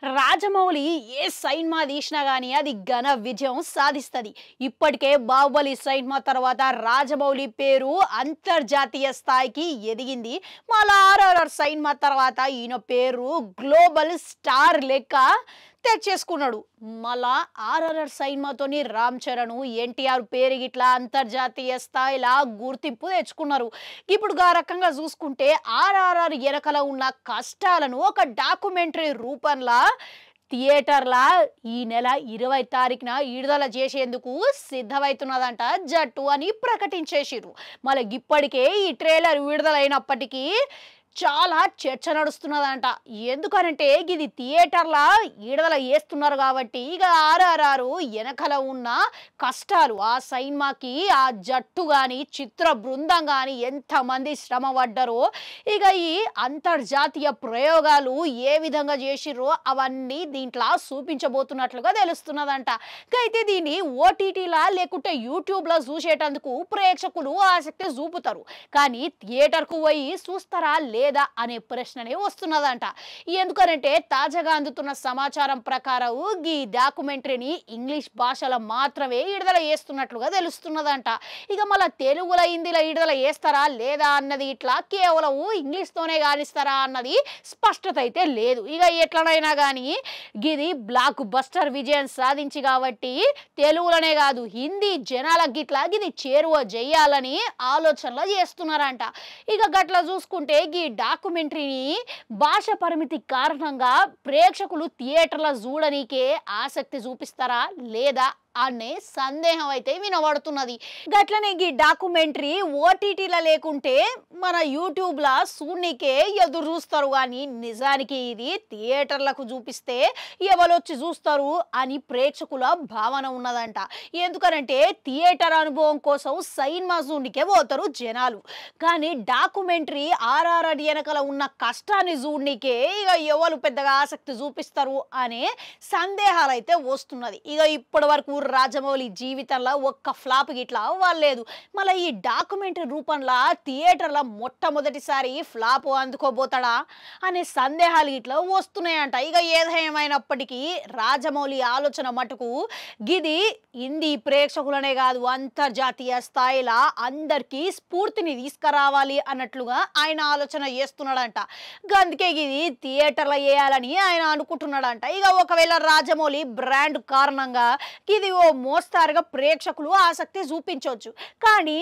రాజమౌళి ఏ cinema తీసినా గానీ అది ఘన విజయం సాధిస్తది. ఇప్పటికే బాహుబలి సినిమా తర్వాత రాజమౌళి పేరు అంతర్జాతీయ స్థాయికి ఎదిగింది. మళ్ళా ఆర్ఆర్ఆర్ సినిమా తర్వాత ఈయన పేరు గ్లోబల్ స్టార్ లెక్క తెచ్చేసుకున్నాడు. మళ్ళా ఆర్ఆర్ఆర్ సినిమాతోని రామ్ చరణ్, ఎన్టీఆర్ పేరు గిట్లా అంతర్జాతీయ స్థాయిలో గుర్తింపు తెచ్చుకున్నారు. ఇప్పుడు ఆ రకంగా చూసుకుంటే ఆర్ఆర్ఆర్ వెనకల ఉన్న కష్టాలను ఒక డాక్యుమెంటరీ రూపంలో థియేటర్లా ఈ నెల 20 తారీఖున విడుదల చేసేందుకు సిద్ధమవుతున్నదంట జట్టు అని ప్రకటించేసిర్రు. మళ్ళీ ఇప్పటికే ఈ ట్రైలర్ విడుదలైనప్పటికీ చాలా చర్చ నడుస్తున్నదంట. ఎందుకనంటే ఇది థియేటర్లా విడుదల చేస్తున్నారు కాబట్టి ఇక ఆర్ఆర్ఆర్ వెనకల ఉన్న కష్టాలు ఆ సినిమాకి ఆ జట్టు కానీ చిత్ర బృందం కానీ ఎంతమంది శ్రమ పడ్డారో ఇక ఈ అంతర్జాతీయ ప్రయోగాలు ఏ విధంగా చేసిర్రో అవన్నీ దీంట్లో చూపించబోతున్నట్లుగా తెలుస్తున్నదంట. అయితే దీన్ని ఓటీటీలా లేకుంటే యూట్యూబ్లో చూసేటందుకు ప్రేక్షకులు ఆసక్తి చూపుతారు. కానీ థియేటర్కు పోయి చూస్తారా లేదా అనే ప్రశ్ననే వస్తున్నదంట. ఎందుకనంటే తాజాగా అందుతున్న సమాచారం ప్రకారం ఈ డాక్యుమెంటరీని ఇంగ్లీష్ భాషలో మాత్రమే విడుదల చేస్తున్నట్లుగా తెలుస్తున్నదంట. ఇక మళ్ళీ తెలుగులో హిందీలో విడుదల చేస్తారా లేదా అన్నది ఇట్లా కేవలం ఇంగ్లీష్తోనే కానిస్తారా అన్నది స్పష్టత అయితే లేదు. ఇక ఎట్లనైనా కానీ ఇది బ్లాక్ బస్టర్ విజయం సాధించి కాబట్టి తెలుగులోనే కాదు హిందీ జనాలకు గిట్లా ఇది చేరువ చేయాలని ఆలోచనలు చేస్తున్నారంట. ఇక గట్లా చూసుకుంటే ఈ డాక్యుమెంటరీని భాష పరిమితి కారణంగా ప్రేక్షకులు థియేటర్లో చూడనీకే ఆసక్తి చూపిస్తారా లేదా అనే సందేహం అయితే వినబడుతున్నది. గట్లనే ఈ డాక్యుమెంటరీ ఓటీటీలో లేకుంటే మన యూట్యూబ్లో చూడనీకే ఎదురు చూస్తారు. కానీ నిజానికి ఇది థియేటర్లకు చూపిస్తే ఎవరొచ్చి చూస్తారు అని ప్రేక్షకుల భావన ఉన్నదంట. ఎందుకనంటే థియేటర్ అనుభవం కోసం సినిమా చూడనీకే పోతారు జనాలు. కానీ డాక్యుమెంటరీ ఆర్ఆర్ఆర్ వెనకల ఉన్న కష్టాన్ని చూడనీకే ఇక ఎవరు పెద్దగా ఆసక్తి చూపిస్తారు అనే సందేహాలు అయితే వస్తున్నది. ఇక ఇప్పటి వరకు రాజమౌళి జీవితంలో ఒక్క ఫ్లాప్ గిట్లా అవ్వలేదు. మళ్ళీ ఈ డాక్యుమెంటరీ రూపంలో థియేటర్లో మొట్టమొదటిసారి ఫ్లాప్ అందుకోబోతాడా అనే సందేహాలు ఇట్లా వస్తున్నాయంట. ఇక ఏదేమైనప్పటికీ రాజమౌళి ఆలోచన మటుకు గిది హిందీ ప్రేక్షకులనే కాదు అంతర్జాతీయ స్థాయిలో అందరికీ స్ఫూర్తిని తీసుకురావాలి అన్నట్లుగా ఆయన ఆలోచన చేస్తున్నాడంట. అందుకే ఇది థియేటర్లో వేయాలని ఆయన అనుకుంటున్నాడంట. ఇక ఒకవేళ రాజమౌళి బ్రాండ్ కారణంగా ఇది ఓ మోస్తారుగా ప్రేక్షకులు ఆసక్తి చూపించవచ్చు. కానీ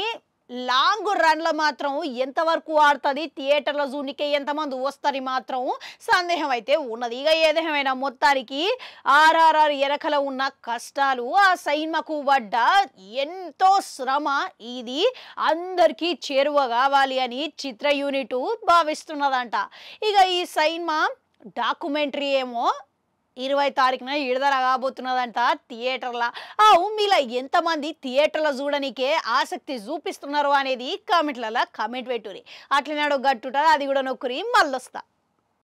లాంగ్ రన్లో మాత్రం ఎంతవరకు ఆడుతుంది థియేటర్లో చూనికే ఎంతమంది వస్తారు మాత్రం సందేహం అయితే ఉన్నది. ఇక ఏదేమైనా మొత్తానికి ఆర్ఆర్ఆర్ వెనకల ఉన్న కష్టాలు ఆ సినిమాకు పడ్డ ఎంతో శ్రమ ఇది అందరికీ చేరువ కావాలి అని చిత్ర యూనిట్ భావిస్తున్నదంట. ఇక ఈ సినిమా డాక్యుమెంటరీ ఏమో 20 తారీఖున విడుదల కాబోతున్నదంట థియేటర్లో. మీలో ఎంతమంది థియేటర్లో చూడనీకే ఆసక్తి చూపిస్తున్నారు అనేది కామెంట్లలో కామెంట్ పెట్టుర్రి. అట్లనే గట్టుట అది కూడా నొక్కురి మళ్ళొస్తా.